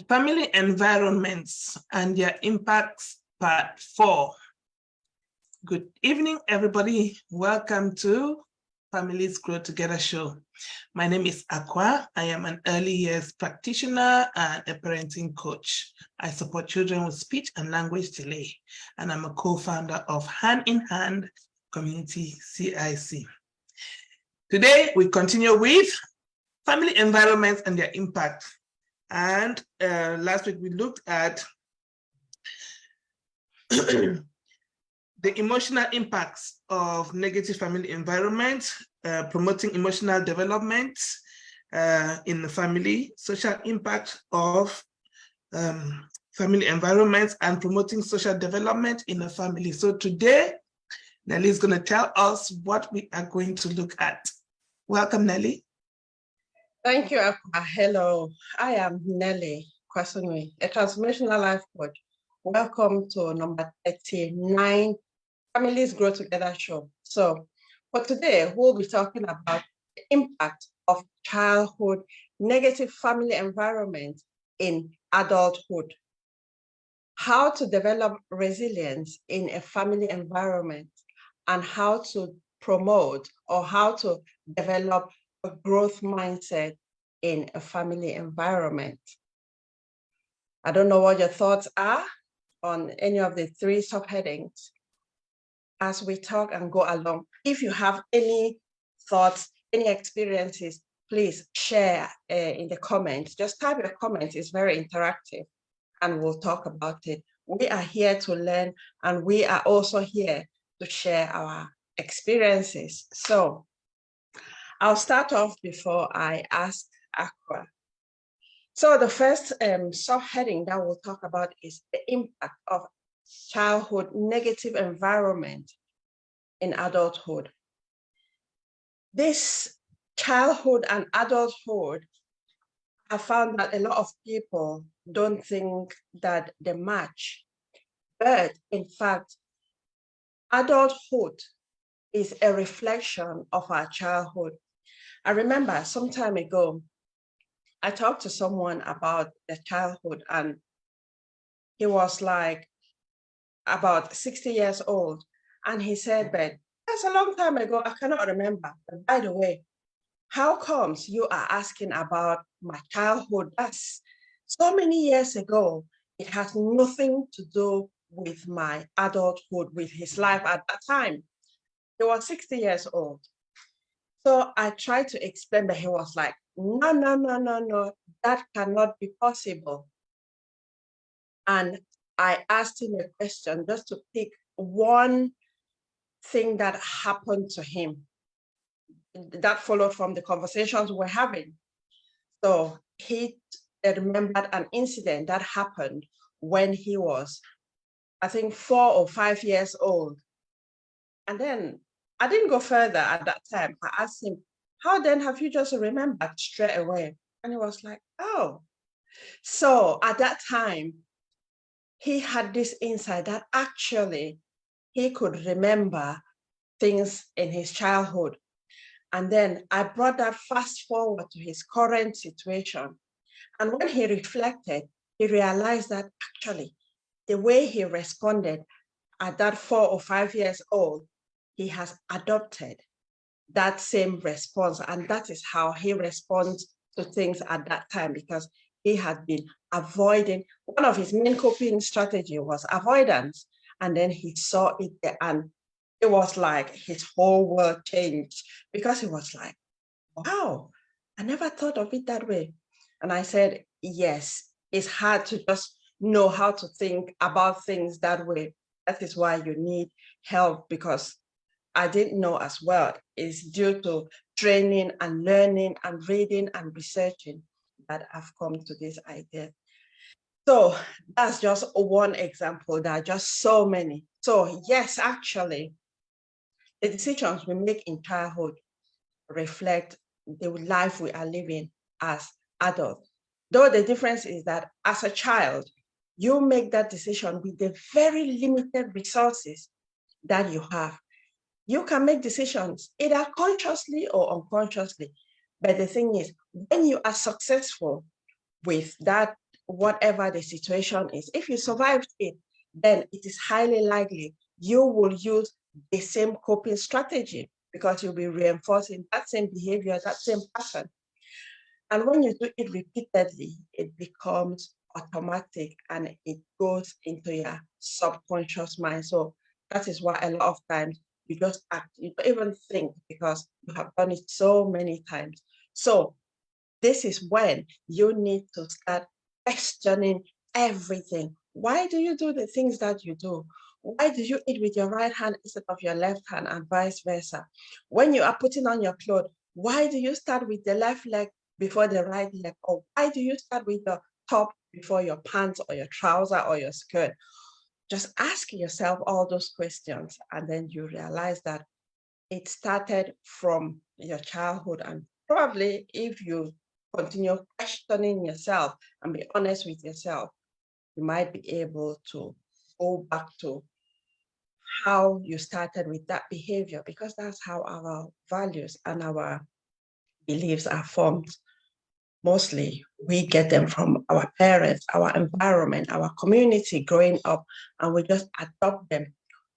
Family environments and their impacts, part 4. Good evening, everybody. Welcome to Families Grow Together show. My name is Aqua. I am an early years practitioner and a parenting coach. I support children with speech and language delay, and I'm a co-founder of Hand in Hand Community CIC. Today, we continue with family environments and their impact. And last week we looked at the emotional impacts of negative family environment, promoting emotional development in the family, social impact of family environments, and promoting social development in the family. So today, Nelly is going to tell us what we are going to look at. Welcome, Nelly. Thank you, Aqua. Hello, I am Nelly Kwasunwi, a transformational life coach. Welcome to number 39 Families Grow Together show. So for today, we'll be talking about the impact of childhood negative family environment in adulthood, how to develop resilience in a family environment, and how to promote or how to develop a growth mindset in a family environment. I don't know what your thoughts are on any of the three subheadings as we talk and go along. If you have any thoughts, any experiences, please share in the comments. Just type your comment. It's very interactive and we'll talk about it. We are here to learn and we are also here to share our experiences. So I'll start off before I ask Aqua. So the first subheading that we'll talk about is the impact of childhood negative environment in adulthood. This childhood and adulthood, I found that a lot of people don't think that they match. But in fact, adulthood is a reflection of our childhood. I remember some time ago, I talked to someone about their childhood and he was like about 60 years old. And he said, but that's a long time ago, I cannot remember. But by the way, how comes you are asking about my childhood? That's so many years ago. It has nothing to do with my adulthood, with his life at that time. He was 60 years old. So I tried to explain, but he was like, no, that cannot be possible. And I asked him a question just to pick one thing that happened to him that followed from the conversations we're having. So he remembered an incident that happened when he was, I think, 4 or 5 years old. And then I didn't go further at that time. I asked him, how then have you just remembered straight away? And he was like, oh. So at that time, he had this insight that actually he could remember things in his childhood. And then I brought that fast forward to his current situation. And when he reflected, he realized that actually the way he responded at that 4 or 5 years old, he has adopted that same response. And that is how he responds to things at that time, because he had been avoiding. One of his main coping strategy was avoidance. And then he saw it there and it was like his whole world changed, because he was like, wow, I never thought of it that way. And I said, yes, it's hard to just know how to think about things that way. That is why you need help, because I didn't know as well. It's due to training and learning and reading and researching that I've come to this idea. So that's just one example. There are just so many. So yes, actually, the decisions we make in childhood reflect the life we are living as adults. Though the difference is that as a child, you make that decision with the very limited resources that you have. You can make decisions either consciously or unconsciously. But the thing is, when you are successful with that whatever the situation is. If you survived it, then it is highly likely you will use the same coping strategy because you'll be reinforcing that same behavior, that same pattern. And when you do it repeatedly, it becomes automatic and it goes into your subconscious mind. So that is why a lot of times you just act, you don't even think because you have done it so many times. So this is when you need to start questioning everything. Why do you do the things that you do? Why do you eat with your right hand instead of your left hand and vice versa? When you are putting on your clothes, why do you start with the left leg before the right leg? Or why do you start with the top before your pants or your trouser or your skirt? Just ask yourself all those questions, and then you realize that it started from your childhood. And probably if you continue questioning yourself and be honest with yourself, you might be able to go back to how you started with that behavior, because that's how our values and our beliefs are formed. Mostly, we get them from our parents, our environment, our community growing up, and we just adopt them,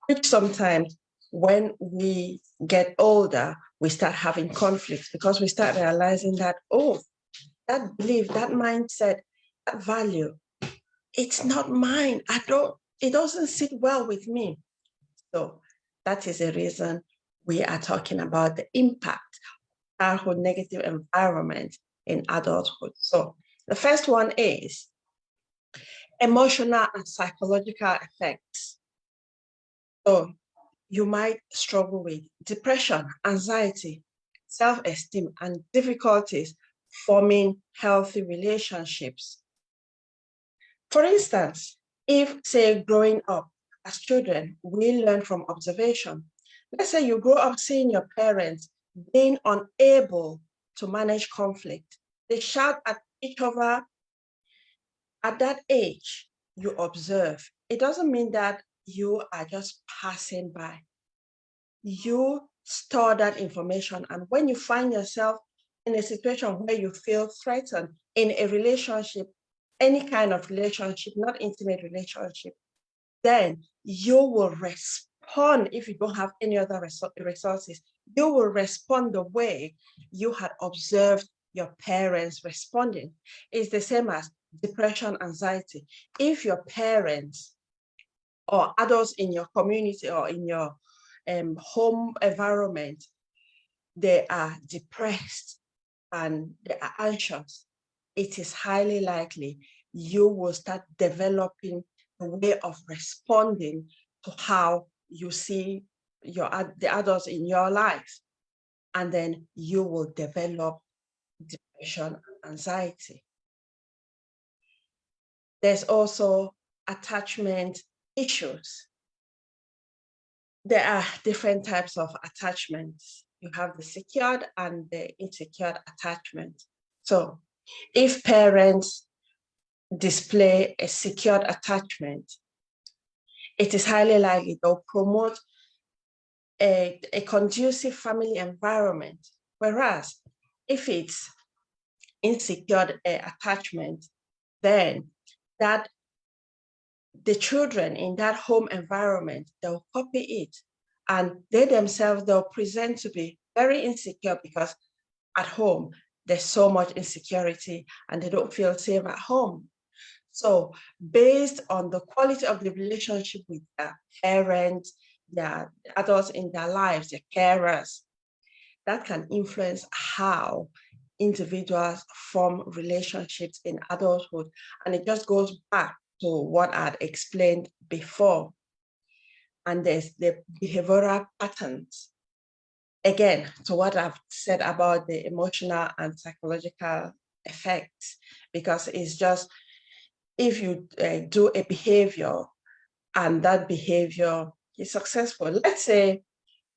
which sometimes when we get older, we start having conflicts because we start realizing that, oh, that belief, that mindset, that value, it's not mine. It doesn't sit well with me. So that is the reason we are talking about the impact of childhood negative environment in adulthood. So the first one is emotional and psychological effects. So you might struggle with depression, anxiety, self-esteem, and difficulties forming healthy relationships. For instance, if, say, growing up as children, we learn from observation. Let's say you grow up seeing your parents being unable to manage conflict. They shout at each other. At that age, you observe. It doesn't mean that you are just passing by. You store that information. And when you find yourself in a situation where you feel threatened in a relationship, any kind of relationship, not intimate relationship, then you will respond. If you don't have any other resources, you will respond the way you had observed your parents responding. It's the same as depression, anxiety. If your parents or adults in your community or in your home environment, they are depressed and they are anxious, it is highly likely you will start developing a way of responding to how you see the adults in your life. And then you will develop depression and anxiety. There's also attachment issues. There are different types of attachments. You have the secured and the insecure attachment. So if parents display a secured attachment, it is highly likely they'll promote a conducive family environment. Whereas if it's insecure attachment, then that the children in that home environment, they'll copy it, and they themselves, they'll present to be very insecure because at home, there's so much insecurity and they don't feel safe at home. So based on the quality of the relationship with their parents, their adults in their lives, their carers, that can influence how individuals form relationships in adulthood. And it just goes back to what I'd explained before. And there's the behavioral patterns. Again, to what I've said about the emotional and psychological effects, because it's just, if you do a behavior and that behavior is successful, let's say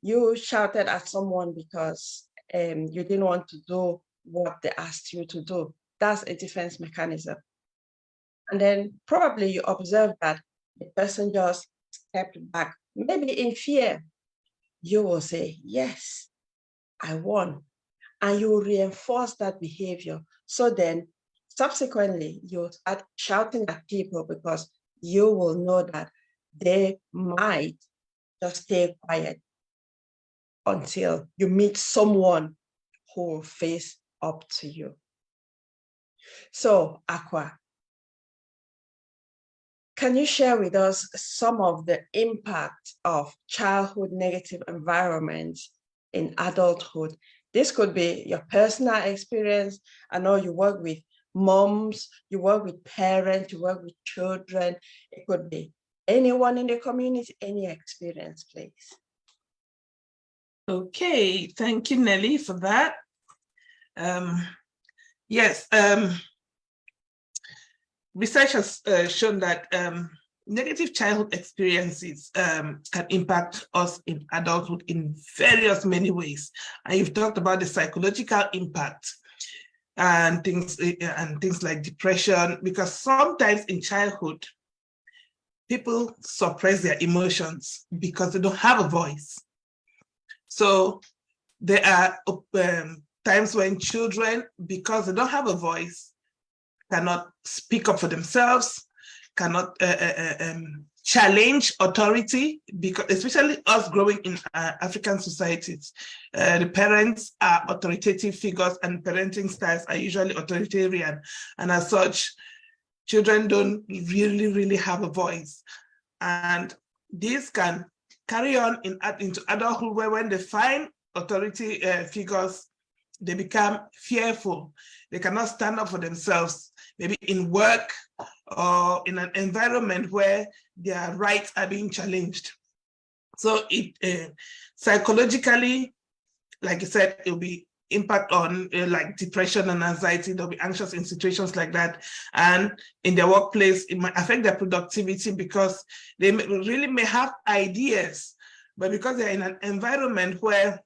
you shouted at someone because you didn't want to do what they asked you to do. That's a defense mechanism. And then probably you observe that the person just stepped back, maybe in fear. You will say, yes, I won. And you will reinforce that behavior. So then subsequently, you start shouting at people because you will know that they might just stay quiet until you meet someone who will face up to you. So, Aqua, can you share with us some of the impact of childhood negative environments in adulthood? This could be your personal experience. I know you work with moms, you work with parents, you work with children. It could be anyone in the community, any experience, please. Okay, thank you, Nelly, for that. Yes, research has shown that negative childhood experiences can impact us in adulthood in various many ways. And you've talked about the psychological impact and things like depression, because sometimes in childhood, people suppress their emotions because they don't have a voice. So there are times when children, because they don't have a voice, cannot speak up for themselves, cannot challenge authority, because especially us growing in African societies, the parents are authoritative figures and parenting styles are usually authoritarian. And as such, children don't really have a voice. And this can carry on into adulthood, where when they find authority figures, they become fearful. They cannot stand up for themselves, maybe in work or in an environment where their rights are being challenged. So it psychologically, like I said, it will be impact on like depression and anxiety. They'll be anxious in situations like that. And in their workplace, it might affect their productivity because they really may have ideas, but because they're in an environment where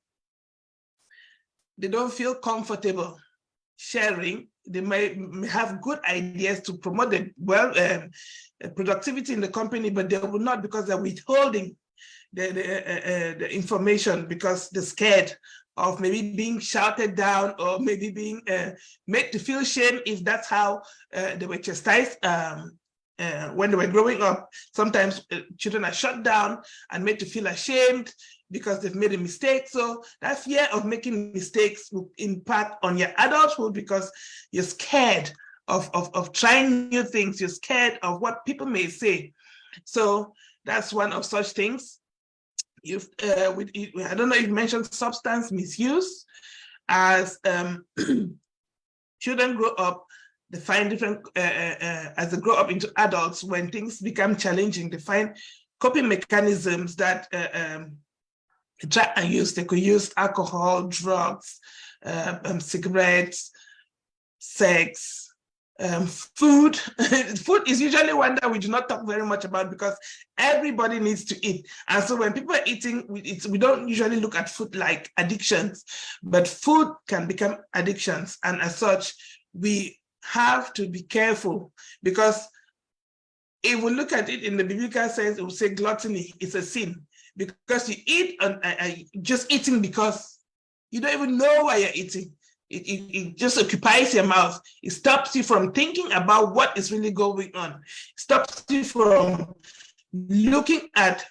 they don't feel comfortable sharing, they may have good ideas to promote the productivity in the company, but they will not, because they're withholding the information because they're scared of maybe being shouted down or maybe being made to feel shame if that's how they were chastised when they were growing up. Sometimes children are shut down and made to feel ashamed because they've made a mistake. So that fear of making mistakes will impact on your adulthood because you're scared of trying new things. You're scared of what people may say. So that's one of such things. I don't know if you mentioned substance misuse. As children grow up, they find different, as they grow up into adults, when things become challenging, they find coping mechanisms that try and use. They could use alcohol, drugs, cigarettes, sex, food. Food is usually one that we do not talk very much about because everybody needs to eat. And so when people are eating, we don't usually look at food like addictions, but food can become addictions. And as such, we have to be careful, because if we look at it in the biblical sense, it will say gluttony is a sin, because you eat just eating because you don't even know why you're eating. It just occupies your mouth. It stops you from thinking about what is really going on. It stops you from looking at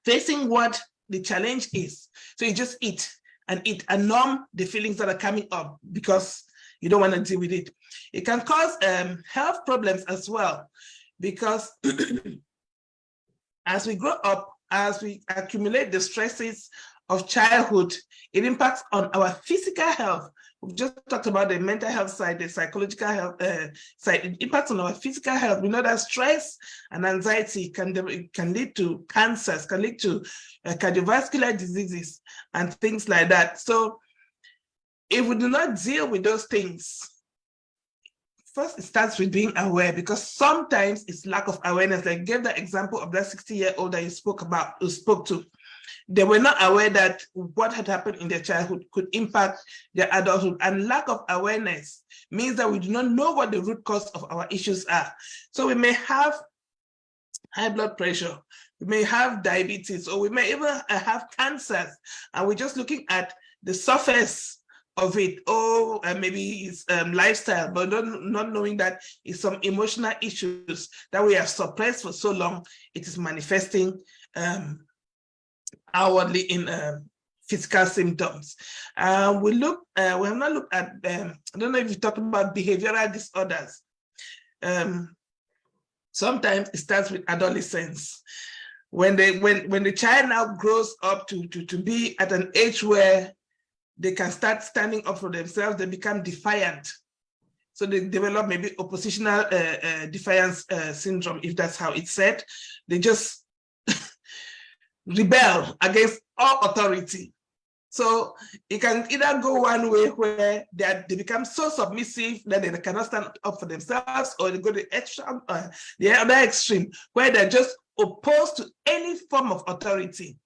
facing what the challenge is. So you just eat and numb the feelings that are coming up because you don't want to deal with it. It can cause health problems as well, because as we grow up, as we accumulate the stresses of childhood, it impacts on our physical health. We've just talked about the mental health side, the psychological health side. It impacts on our physical health. We know that stress and anxiety can lead to cancers, can lead to cardiovascular diseases and things like that. So if we do not deal with those things, first, it starts with being aware, because sometimes it's lack of awareness. I gave the example of that 60-year-old that you spoke to. They were not aware that what had happened in their childhood could impact their adulthood. And lack of awareness means that we do not know what the root cause of our issues are. So we may have high blood pressure, we may have diabetes, or we may even have cancers, and we're just looking at the surface of it. Oh, maybe it's lifestyle, but not knowing that it's some emotional issues that we have suppressed for so long. It is manifesting outwardly in physical symptoms. We have not looked at, I don't know if you talked about behavioral disorders. Sometimes it starts with adolescence. When the child now grows up to be at an age where they can start standing up for themselves, they become defiant. So they develop maybe oppositional defiance syndrome, if that's how it's said. They just rebel against all authority. So it can either go one way where they become so submissive that they cannot stand up for themselves, or they go to the other extreme where they're just opposed to any form of authority.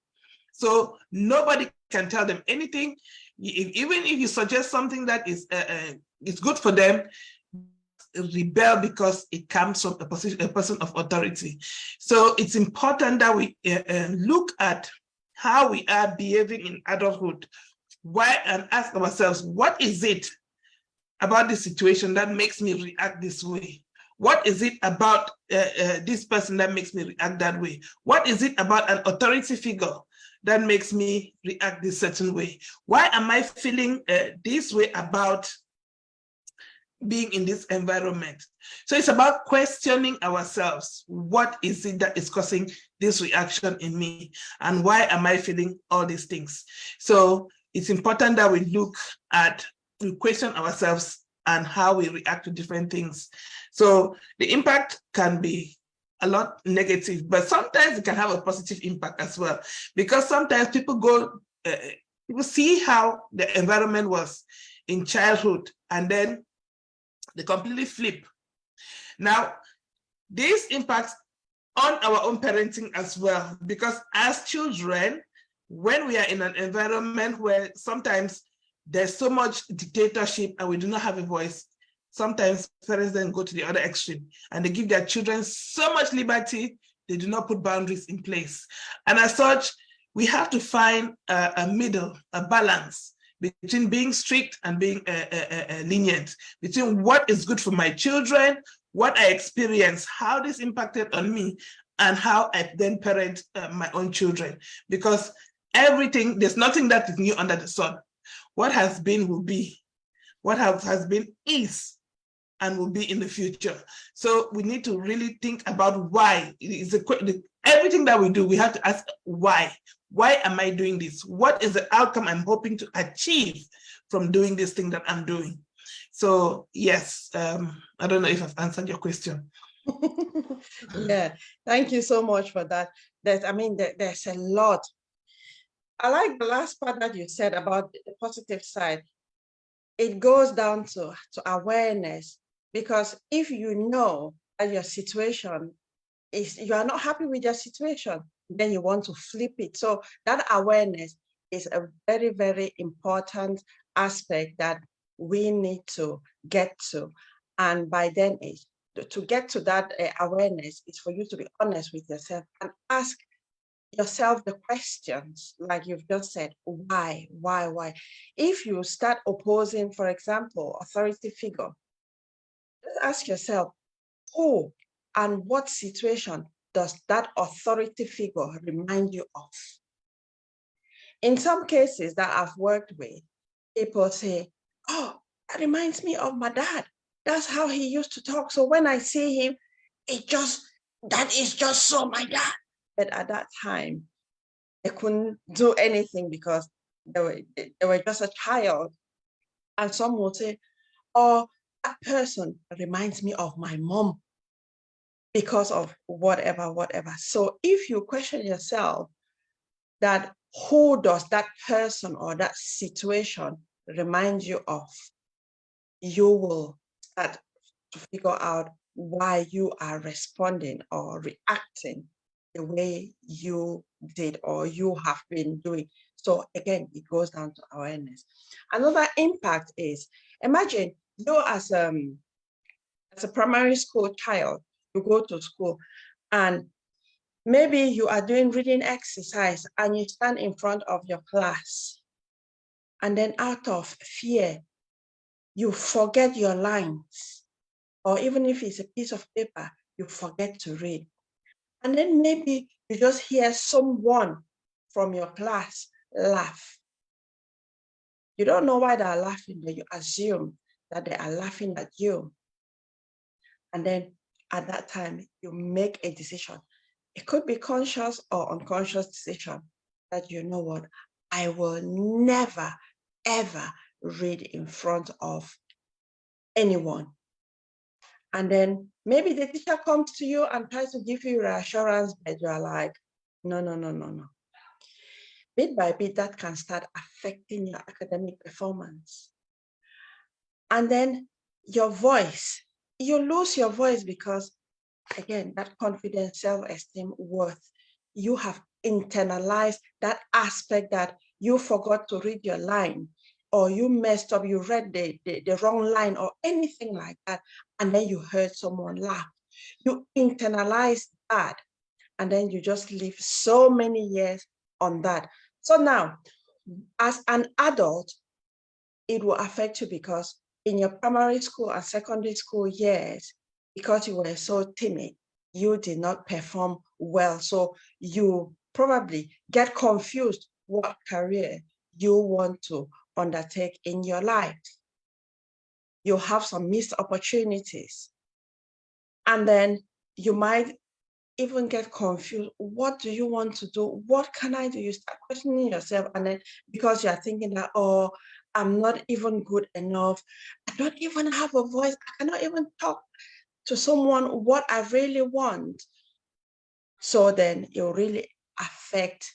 So nobody can tell them anything. Even if you suggest something that is good for them, rebel because it comes from a person of authority. So it's important that we look at how we are behaving in adulthood. Why, and ask ourselves, what is it about the situation that makes me react this way? What is it about this person that makes me react that way? What is it about an authority figure that makes me react this certain way? Why am I feeling this way about being in this environment? So it's about questioning ourselves. What is it that is causing this reaction in me? And why am I feeling all these things? So it's important that we question ourselves and how we react to different things. So the impact can be a lot negative, but sometimes it can have a positive impact as well, because sometimes people see how the environment was in childhood, and then they completely flip. Now, this impacts on our own parenting as well, because as children, when we are in an environment where sometimes there's so much dictatorship and we do not have a voice, sometimes parents then go to the other extreme and they give their children so much liberty, they do not put boundaries in place. And as such, we have to find a middle, a balance between being strict and being lenient, between what is good for my children, what I experience, how this impacted on me, and how I then parent my own children. Because there's nothing that is new under the sun. What has been will be. What has been is and will be in the future. So we need to really think about why. Everything that we do, we have to ask why. Why am I doing this? What is the outcome I'm hoping to achieve from doing this thing that I'm doing? So yes, I don't know if I've answered your question. Yeah, thank you so much for that. There's a lot. I like the last part that you said about the positive side. It goes down to awareness, because if you know that your situation is, you are not happy with your situation, then you want to flip it. So that awareness is a very, very important aspect that we need to get to. And by then, to get to that awareness is for you to be honest with yourself and ask yourself the questions, like you've just said, why? If you start opposing, for example, authority figure, just ask yourself, who and what situation does that authority figure remind you of? In some cases that I've worked with, people say, oh, that reminds me of my dad. That's how he used to talk. So when I see him, that is just so my dad. But at that time, they couldn't do anything because they were just a child. And some would say, oh, that person reminds me of my mom because of whatever. So if you question yourself that who does that person or that situation remind you of, you will start to figure out why you are responding or reacting the way you did or you have been doing. So again, it goes down to awareness. Another impact is, imagine you as a primary school child, you go to school and maybe you are doing reading exercise and you stand in front of your class and then out of fear, you forget your lines, or even if it's a piece of paper, you forget to read. And then maybe you just hear someone from your class laugh. You don't know why they are laughing, but you assume that they are laughing at you. And then at that time, you make a decision. It could be conscious or unconscious decision that, you know what, I will never, ever read in front of anyone. And then maybe the teacher comes to you and tries to give you reassurance, but you're like, no, no, no, no, no. Bit by bit, that can start affecting your academic performance. And then your voice, you lose your voice because, again, that confidence, self-esteem, worth, you have internalized that aspect that you forgot to read your line, or you messed up, you read the wrong line or anything like that, and then you heard someone laugh. You internalize that, and then you just live so many years on that. So now, as an adult, it will affect you because in your primary school and secondary school years, because you were so timid, you did not perform well. So you probably get confused what career you want to undertake in your life. You have some missed opportunities. And then you might even get confused. What do you want to do? What can I do? You start questioning yourself. And then because you're thinking that, oh, I'm not even good enough. I don't even have a voice. I cannot even talk to someone what I really want. So then it will really affect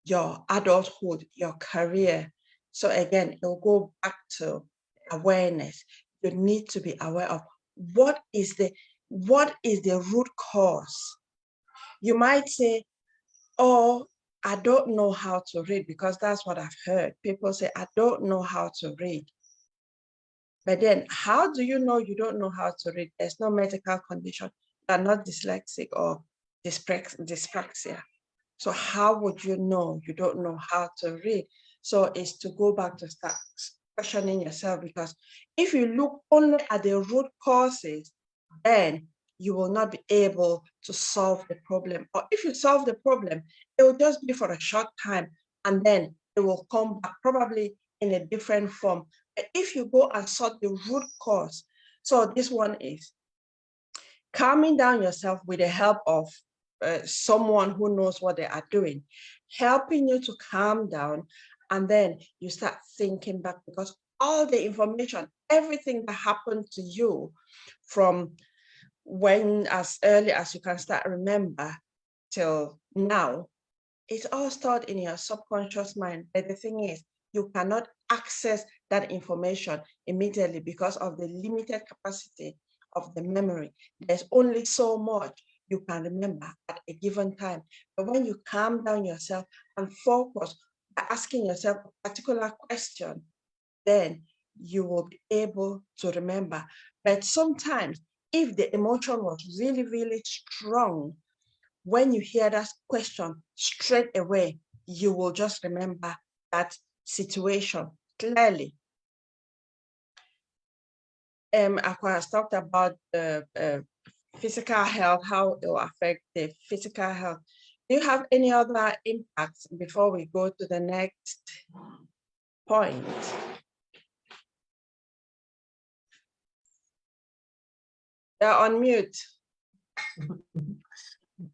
your adulthood, your career. So again, it'll go back to awareness. You need to be aware of what is the root cause. You might say, oh, I don't know how to read, because that's what I've heard. People say, I don't know how to read. But then how do you know you don't know how to read? There's no medical condition. You're not dyslexic or dyspraxia. So how would you know you don't know how to read? So it's to go back to start questioning yourself, because if you look only at the root causes, then you will not be able to solve the problem. Or if you solve the problem, it will just be for a short time, and then it will come back probably in a different form. But if you go and sort the root cause, so this one is calming down yourself with the help of someone who knows what they are doing, helping you to calm down, and then you start thinking back, because all the information, everything that happened to you from when as early as you can start remember till now, it's all stored in your subconscious mind. But the thing is, you cannot access that information immediately because of the limited capacity of the memory. There's only so much you can remember at a given time. But when you calm down yourself and focus by asking yourself a particular question, then you will be able to remember. But sometimes, if the emotion was really, really strong, when you hear that question straight away, you will just remember that situation clearly. Aqua has talked about the physical health, how it will affect the physical health. Do you have any other impacts before we go to the next point? They're on mute.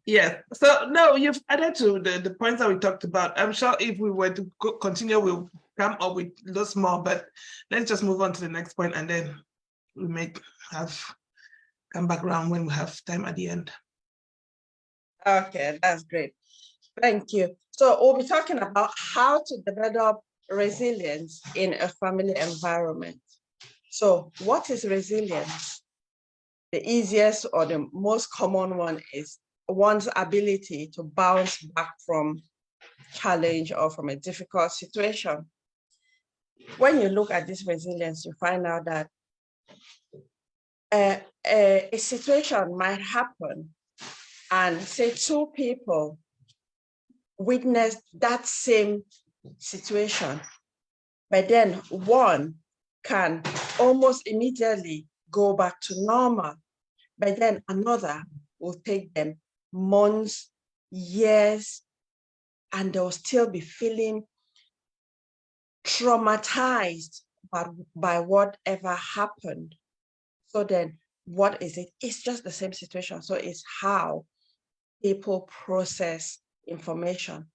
Yes. So no, you've added to the points that we talked about. I'm sure if we were to continue, we'll come up with lots more, but let's just move on to the next point, and then we may have come back around when we have time at the end. Okay, that's great. Thank you. So we'll be talking about how to develop resilience in a family environment. So what is resilience? The easiest or the most common one is one's ability to bounce back from challenge or from a difficult situation. When you look at this resilience, you find out that a situation might happen, and say two people witnessed that same situation, but then one can almost immediately go back to normal, but then another will take them months, years, and they'll still be feeling traumatized by whatever happened. So then what is it? It's just the same situation. So it's how people process information.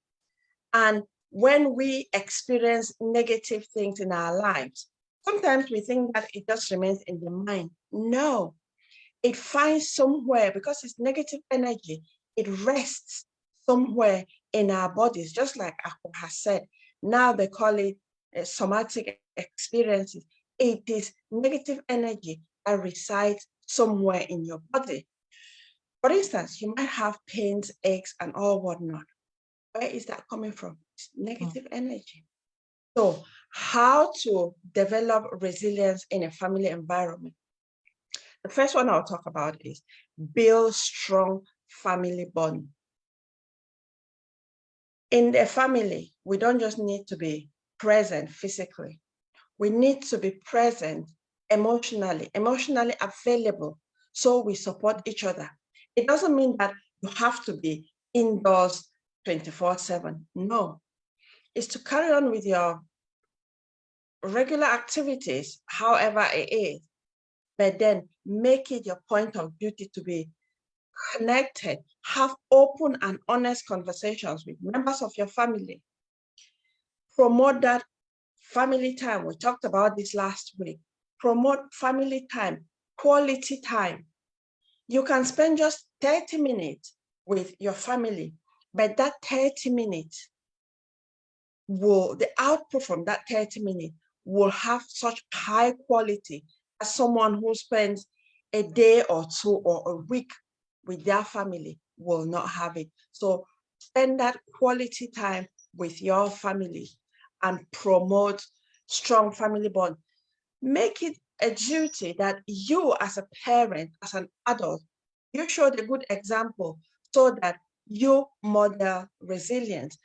And when we experience negative things in our lives, sometimes we think that it just remains in the mind. No, it finds somewhere, because it's negative energy, it rests somewhere in our bodies, just like Akko has said. Now they call it somatic experiences. It is negative energy that resides somewhere in your body. For instance, you might have pains, aches, and all whatnot. Where is that coming from? It's negative energy. So how to develop resilience in a family environment? The first one I'll talk about is build strong family bond. In the family, we don't just need to be present physically. We need to be present emotionally available, so we support each other. It doesn't mean that you have to be indoors 24/7. No, it's to carry on with your regular activities, however it is, but then make it your point of duty to be connected, have open and honest conversations with members of your family. Promote that family time. We talked about this last week. Promote family time, quality time. You can spend just 30 minutes with your family, but that 30 minutes the output from that 30 minutes will have such high quality as someone who spends a day or two or a week with their family will not have it. So spend that quality time with your family and promote strong family bond. Make it a duty that you as a parent, as an adult, you show the good example so that you model resilience.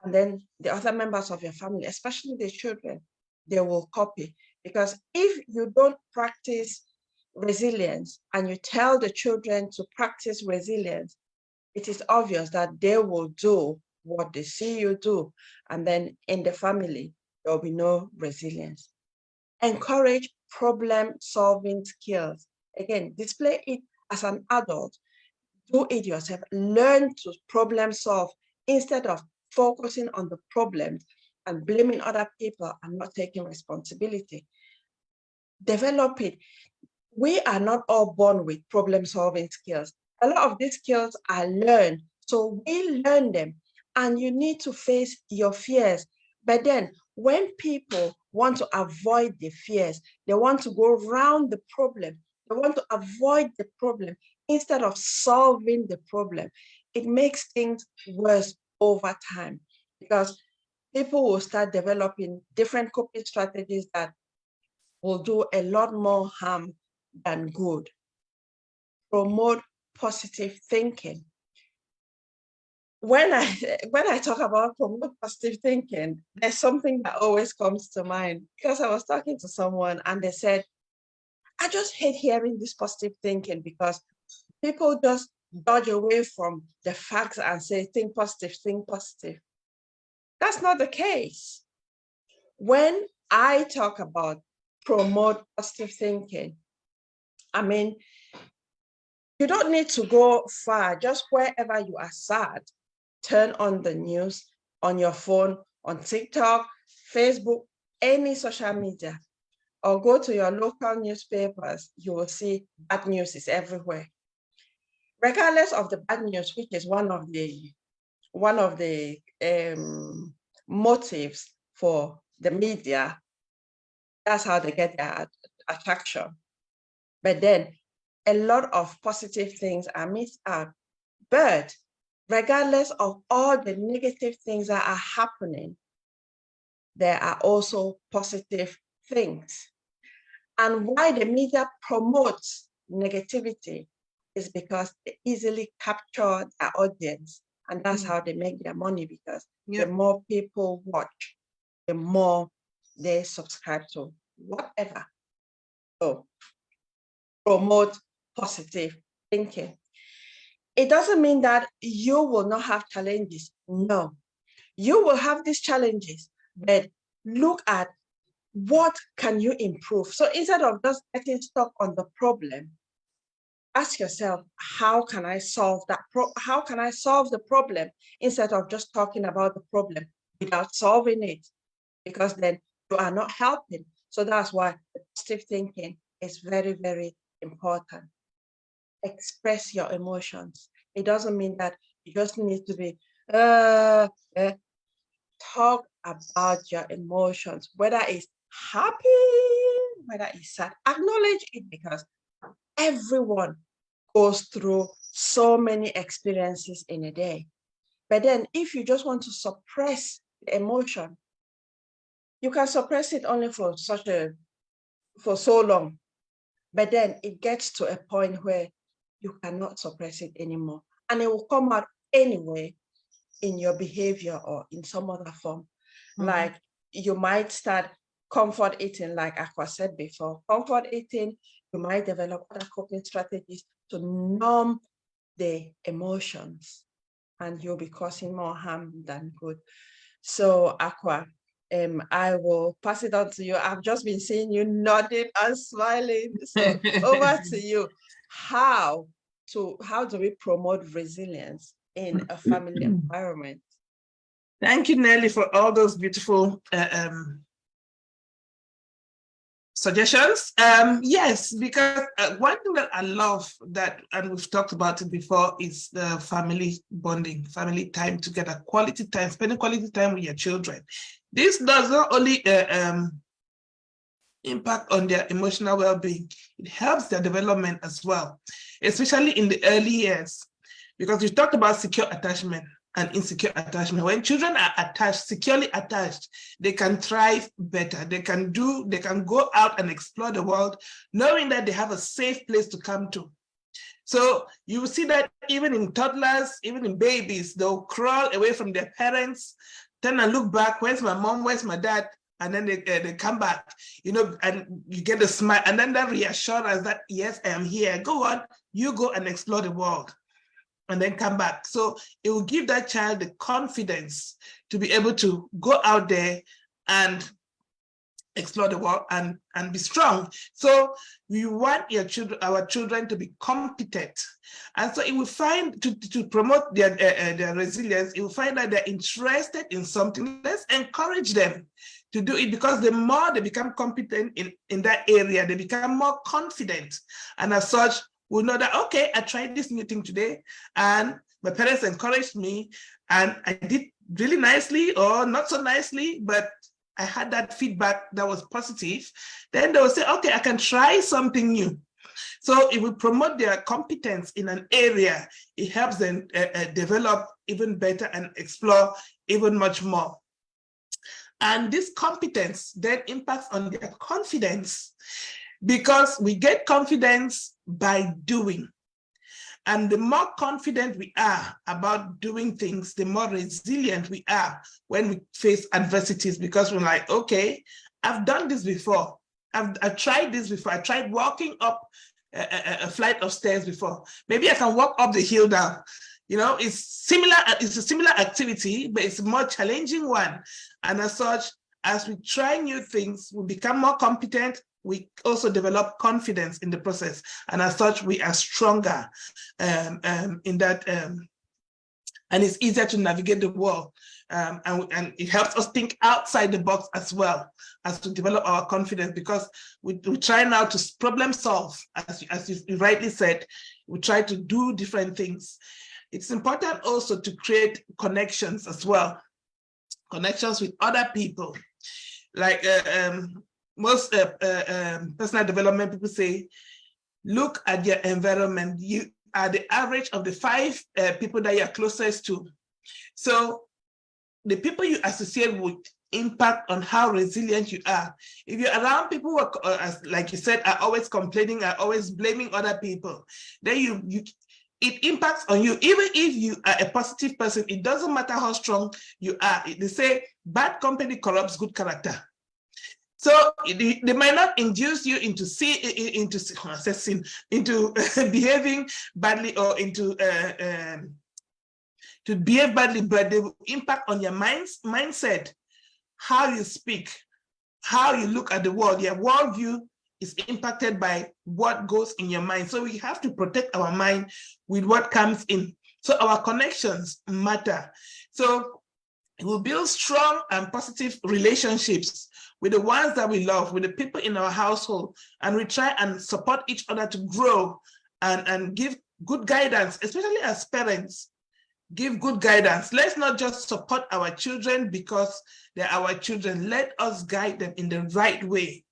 And then the other members of your family, especially the children, they will copy. Because if you don't practice resilience and you tell the children to practice resilience, it is obvious that they will do what they see you do. And then in the family, there will be no resilience. Encourage problem-solving skills. Again, display it as an adult. Do it yourself. Learn to problem solve instead of focusing on the problems and blaming other people and not taking responsibility. Develop it. We are not all born with problem-solving skills. A lot of these skills are learned. So we learn them, and you need to face your fears. But then when people want to avoid the fears, they want to go around the problem, they want to avoid the problem instead of solving the problem. It makes things worse over time, because people will start developing different coping strategies that will do a lot more harm than good. Promote positive thinking. When I talk about promote positive thinking, there's something that always comes to mind, because I was talking to someone and they said, I just hate hearing this positive thinking because people just dodge away from the facts and say, think positive, think positive. That's not the case. When I talk about promote positive thinking, I mean, you don't need to go far. Just wherever you are sad, turn on the news on your phone, on TikTok, Facebook, any social media, or go to your local newspapers. You will see bad news is everywhere. Regardless of the bad news, which is one of the motives for the media, that's how they get their attraction. But then a lot of positive things are missed out. But regardless of all the negative things that are happening, there are also positive things. And why the media promotes negativity is because they easily capture their audience. And that's how they make their money, because the more people watch, the more they subscribe to, whatever. So promote positive thinking. It doesn't mean that you will not have challenges. No, you will have these challenges, but look at what can you improve. So instead of just getting stuck on the problem, ask yourself, how can I solve that? How can I solve the problem instead of just talking about the problem without solving it? Because then you are not helping. So that's why positive thinking is very, very important. Express your emotions. It doesn't mean that you just need to be talk about your emotions, whether it's happy, whether it's sad. Acknowledge it, because everyone goes through so many experiences in a day. But then if you just want to suppress the emotion, you can suppress it only for so long. But then it gets to a point where you cannot suppress it anymore. And it will come out anyway in your behavior or in some other form. Like you might start comfort eating, like Aqua said before. Comfort eating, you might develop other coping strategies to numb the emotions, and you'll be causing more harm than good. So Aqua, I will pass it on to you. I've just been seeing you nodding and smiling. So over to you. How do we promote resilience in a family environment? Thank you, Nelly, for all those beautiful suggestions. Yes, because one thing that I love that, and we've talked about it before, is the family bonding, family time together, quality time, spending quality time with your children. This does not only impact on their emotional well-being, it helps their development as well, especially in the early years, because we talked about secure attachment and insecure attachment. When children are attached, securely attached, they can thrive better. They can go out and explore the world, knowing that they have a safe place to come to. So you will see that even in toddlers, even in babies, they'll crawl away from their parents, turn and look back, where's my mom, where's my dad? And then they come back, and you get a smile, and then that reassurance that, yes, I am here. Go on, you go and explore the world, and then come back. So it will give that child the confidence to be able to go out there and explore the world and be strong. So we want our children to be competent. And so it will find, to promote their resilience, it will find that they're interested in something. Let's encourage them to do it, because the more they become competent in that area, they become more confident. And as such, we'll know that, okay, I tried this new thing today and my parents encouraged me and I did really nicely or not so nicely, but I had that feedback that was positive. Then they will say, okay, I can try something new. So it will promote their competence in an area. It helps them develop even better and explore even much more. And this competence then impacts on their confidence, because we get confidence by doing. And the more confident we are about doing things, the more resilient we are when we face adversities, because we're like, okay, I've done this before. I've tried this before. I tried walking up a flight of stairs before. Maybe I can walk up the hill now. It's similar. It's a similar activity, but it's a more challenging one. And as such, as we try new things, we become more competent. We also develop confidence in the process. And as such, we are stronger in that. And it's easier to navigate the world. And it helps us think outside the box as well, as to develop our confidence, because we try now to problem solve, as you rightly said. We try to do different things. It's important also to create connections as well, connections with other people. Like most personal development people say, look at your environment. You are the average of the 5 people that you're closest to. So the people you associate with impact on how resilient you are. If you're around people who are, like you said, are always complaining, are always blaming other people, then it impacts on you. Even if you are a positive person, it doesn't matter how strong you are. They say bad company corrupts good character. So they might not induce you into behaving badly or into to behave badly, but they will impact on your mindset, how you speak, how you look at the world. Your worldview is impacted by what goes in your mind. So we have to protect our mind with what comes in. So our connections matter. So we'll build strong and positive relationships with the ones that we love, with the people in our household, and we try and support each other to grow and give good guidance, especially as parents. Give good guidance. Let's not just support our children because they're our children. Let us guide them in the right way.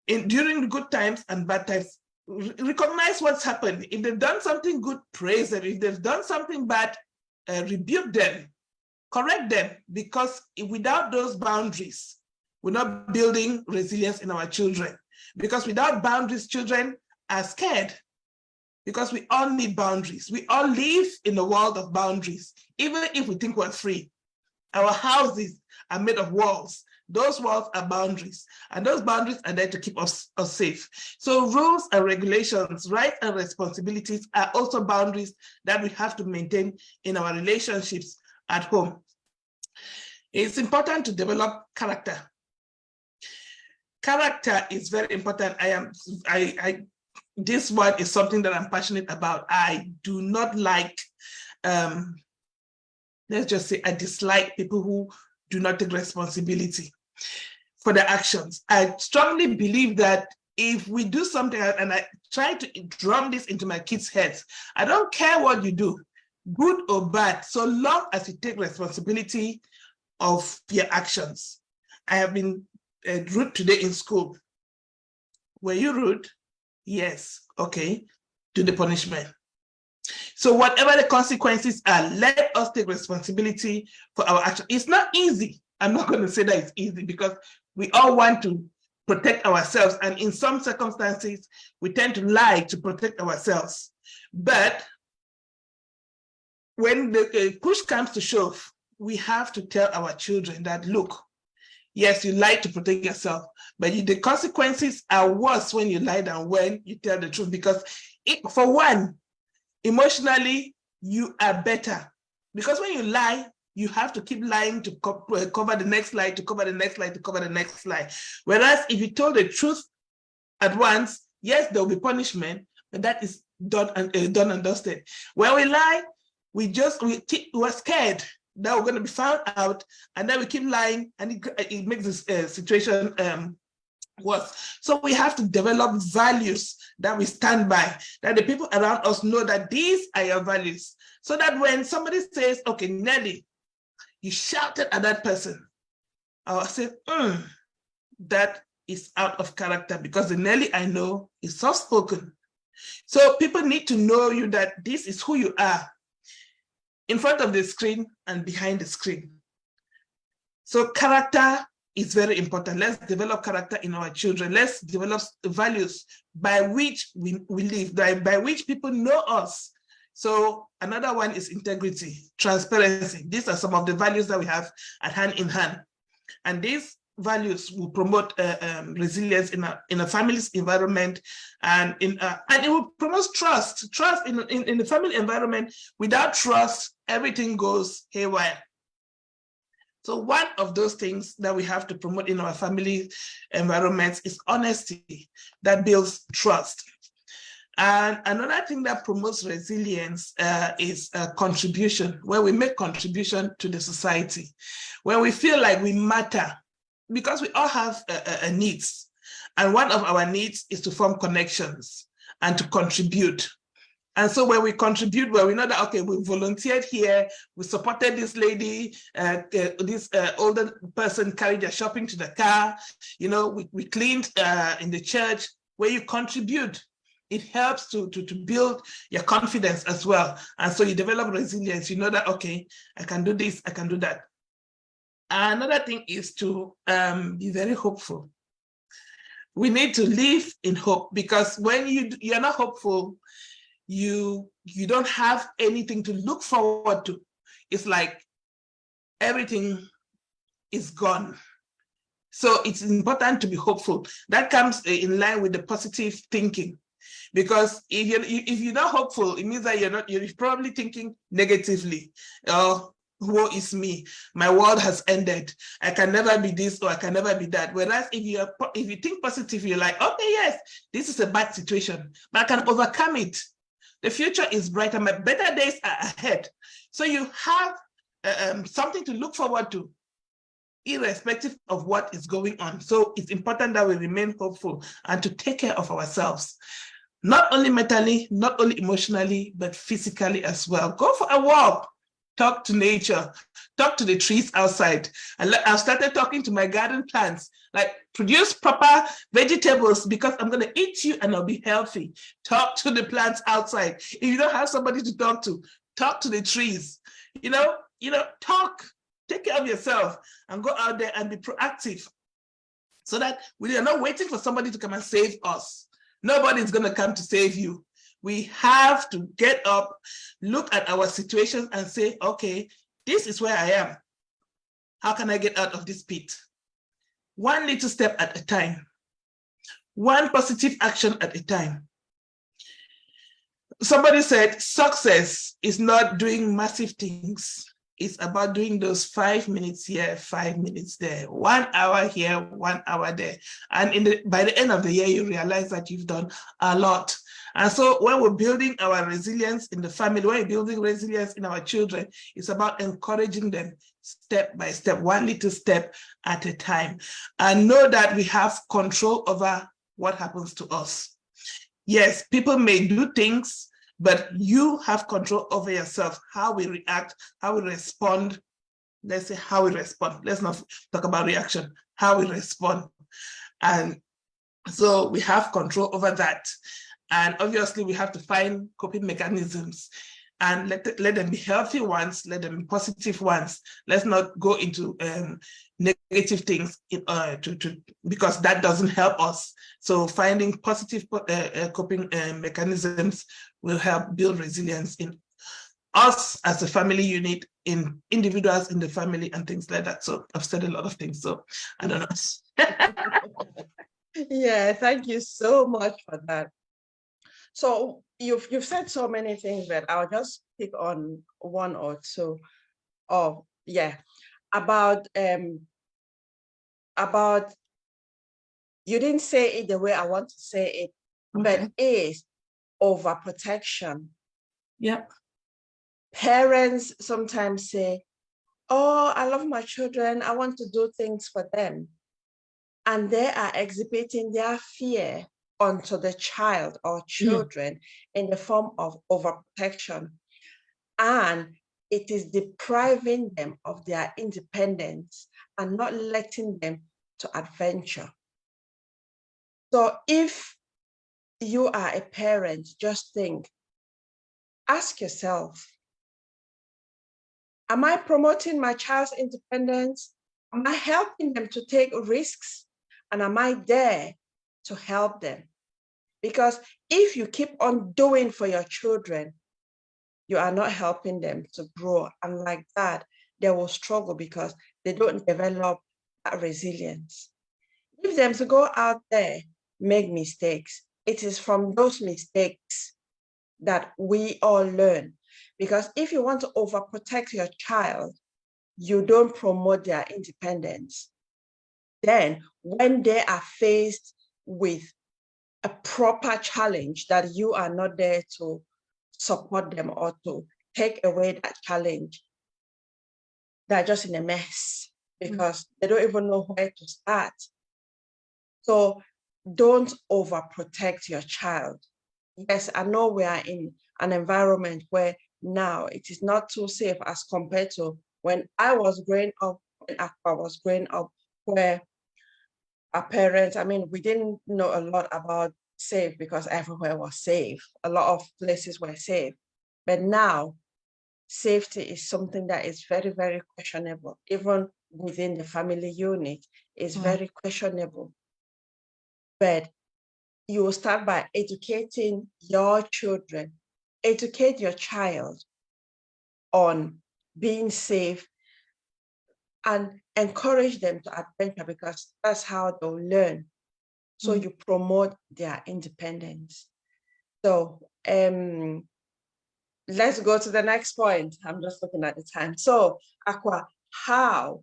During the good times and bad times, recognize what's happened. If they've done something good, praise them. If they've done something bad, rebuke them, correct them, because without those boundaries, we're not building resilience in our children. Because without boundaries, children are scared. Because we all need boundaries. We all live in a world of boundaries, even if we think we're free. Our houses are made of walls. Those walls are boundaries, and those boundaries are there to keep us safe. So rules and regulations, rights and responsibilities are also boundaries that we have to maintain in our relationships at home. It's important to develop character. Character is very important. This one is something that I'm passionate about. I do not like, let's just say, I dislike people who do not take responsibility for their actions. I strongly believe that if we do something, and I try to drum this into my kids' heads, I don't care what you do, good or bad, so long as you take responsibility of your actions. I have been rude today in school. Were you rude? Yes, okay, do the punishment. So whatever the consequences are, let us take responsibility for our action. It's not easy. I'm not going to say that it's easy because we all want to protect ourselves. And in some circumstances, we tend to lie to protect ourselves. But when the push comes to shove, we have to tell our children that, look, yes, you lie to protect yourself, but the consequences are worse when you lie than when you tell the truth. Because for one, emotionally, you are better. Because when you lie, you have to keep lying to cover the next lie, to cover the next lie, to cover the next lie. Whereas if you told the truth at once, yes, there will be punishment, but that is done and dusted. When we lie, we're scared that we're going to be found out, and then we keep lying, and it makes this situation worse. So we have to develop values that we stand by, that the people around us know that these are your values, so that when somebody says, okay, Nelly, you shouted at that person, I'll say, that is out of character, because the Nelly I know is soft-spoken. So people need to know you, that this is who you are, in front of the screen and behind the screen. So character is very important. Let's develop character in our children. Let's develop values by which we live, by which people know us. So another one is integrity, transparency. These are some of the values that we have at hand in hand. And these values will promote resilience in a family's environment, and it will promote trust in the family environment. Without trust, everything goes haywire. So one of those things that we have to promote in our family environments is honesty that builds trust. And another thing that promotes resilience is contribution, where we make contribution to the society, where we feel like we matter, because we all have needs. And one of our needs is to form connections and to contribute. And so when we contribute, well, we know that, okay, we volunteered here, we supported this lady, this older person carried their shopping to the car, we cleaned in the church. Where you contribute, it helps to build your confidence as well. And so you develop resilience. You know that, okay, I can do this, I can do that. Another thing is to be very hopeful. We need to live in hope, because when you're not hopeful, you don't have anything to look forward to. It's like everything is gone. So it's important to be hopeful. That comes in line with the positive thinking. Because if you're not hopeful, it means that you're probably thinking negatively. Oh, woe is me, my world has ended, I can never be this or I can never be that. Whereas if you think positive, you're like, okay, yes, this is a bad situation, but I can overcome it. The future is brighter, my better days are ahead. So you have something to look forward to, irrespective of what is going on. So it's important that we remain hopeful and to take care of ourselves. Not only mentally, not only emotionally, but physically as well. Go for a walk, talk to nature, talk to the trees outside. I've started talking to my garden plants, like produce proper vegetables because I'm gonna eat you and I'll be healthy. Talk to the plants outside. If you don't have somebody to talk to the trees. Talk, take care of yourself and go out there and be proactive so that we are not waiting for somebody to come and save us. Nobody's going to come to save you. We have to get up, look at our situation and say, okay, this is where I am. How can I get out of this pit? One little step at a time. One positive action at a time. Somebody said success is not doing massive things. It's about doing those 5 minutes here, 5 minutes there, 1 hour here, 1 hour there. And by the end of the year, you realize that you've done a lot. And so when we're building our resilience in the family, when we're building resilience in our children, it's about encouraging them step by step, one little step at a time. And know that we have control over what happens to us. Yes, people may do things, but you have control over yourself, how we react, how we respond. Let's say how we respond. Let's not talk about reaction, how we respond. And so we have control over that. And obviously we have to find coping mechanisms and let them be healthy ones, let them be positive ones. Let's not go into negative things because that doesn't help us. So finding positive coping mechanisms will help build resilience in us as a family unit, in individuals in the family and things like that. So I've said a lot of things, so I don't know. Yeah, thank you so much for that. So you've said so many things, but I'll just pick on one or two. Oh, yeah, about you didn't say it the way I want to say it, Okay. but is overprotection. Yep. Parents sometimes say, oh, I love my children, I want to do things for them. And they are exhibiting their fear onto the child or children in the form of overprotection. And it is depriving them of their independence and not letting them to adventure. So if you are a parent, just think, ask yourself, am I promoting my child's independence? Am I helping them to take risks? And am I there to help them? Because if you keep on doing for your children, you are not helping them to grow. And like that, they will struggle because they don't develop that resilience. Leave them to go out there, make mistakes. It is from those mistakes that we all learn. Because if you want to overprotect your child, you don't promote their independence. Then when they are faced with a proper challenge that you are not there to support them or to take away that challenge, they're just in a mess because they don't even know where to start. So don't overprotect your child. Yes, I know we are in an environment where now it is not too safe as compared to when I was growing up, where our parents, we didn't know a lot about safe because everywhere was safe. A lot of places were safe. But now, safety is something that is very, very questionable. Even within the family unit, it's very questionable. But you will start by educating your children, educate your child on being safe and encourage them to adventure, because that's how they'll learn. So you promote their independence. So let's go to the next point. I'm just looking at the time. So Aqua, how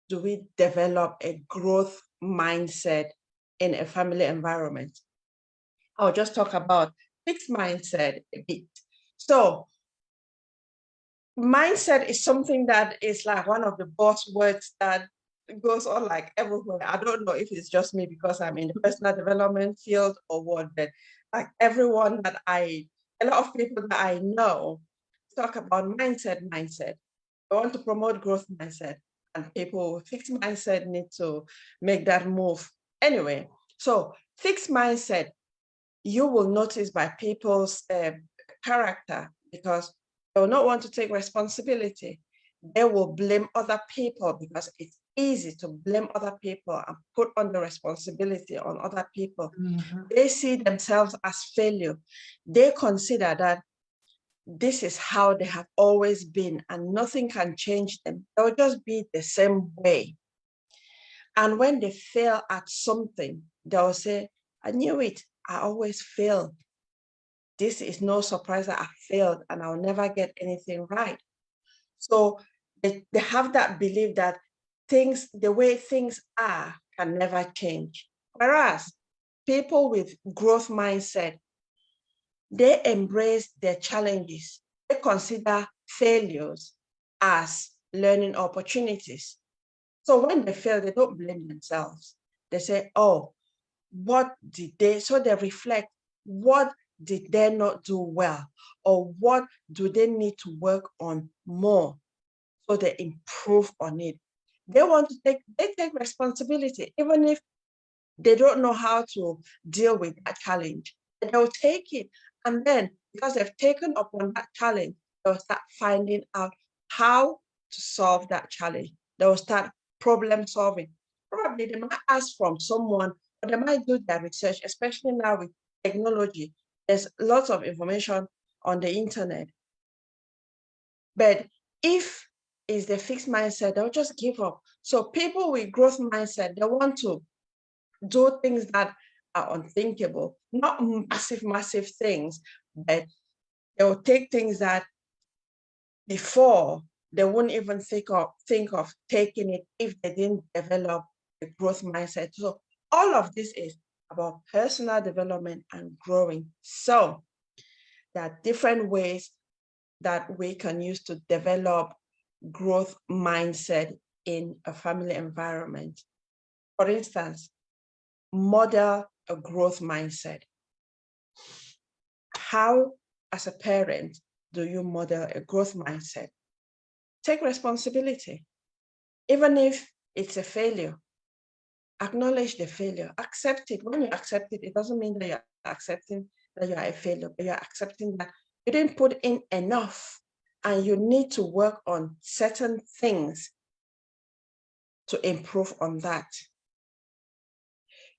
do we develop a growth mindset in a family environment? I'll just talk about fixed mindset a bit. So mindset is something that is like one of the buzzwords that goes on like everywhere. I don't know if it's just me because I'm in the personal development field or what, but like everyone that a lot of people that I know talk about mindset. I want to promote growth mindset, and people with fixed mindset need to make that move. Anyway, so fixed mindset, you will notice by people's character, because they will not want to take responsibility. They will blame other people because it's easy to blame other people and put on the responsibility on other people. They see themselves as failure. They consider that this is how they have always been and nothing can change them. They'll just be the same way. And when they fail at something, they'll say, I knew it, I always fail. This is no surprise that I failed and I'll never get anything right. So they have that belief that things, the way things are, can never change. Whereas people with growth mindset, they embrace their challenges. They consider failures as learning opportunities. So when they fail, they don't blame themselves. They say, oh, what did they, so they reflect, what did they not do well? Or what do they need to work on more? So they improve on it. They want to take responsibility, even if they don't know how to deal with that challenge. They'll take it. And then, because they've taken upon that challenge, they'll start finding out how to solve that challenge. They'll start problem solving. Probably they might ask from someone, or they might do their research, especially now with technology. There's lots of information on the internet. But if it's the fixed mindset, they'll just give up. So people with growth mindset, they want to do things that are unthinkable, not massive things, but they'll take things that before they wouldn't even think of taking it if they didn't develop a growth mindset. So all of this is about personal development and growing. So there are different ways that we can use to develop growth mindset in a family environment. For instance, model a growth mindset. How, as a parent, do you model a growth mindset? Take responsibility. Even if it's a failure, acknowledge the failure, accept it. When you accept it, it doesn't mean that you're accepting that you are a failure, but you're accepting that you didn't put in enough and you need to work on certain things to improve on that.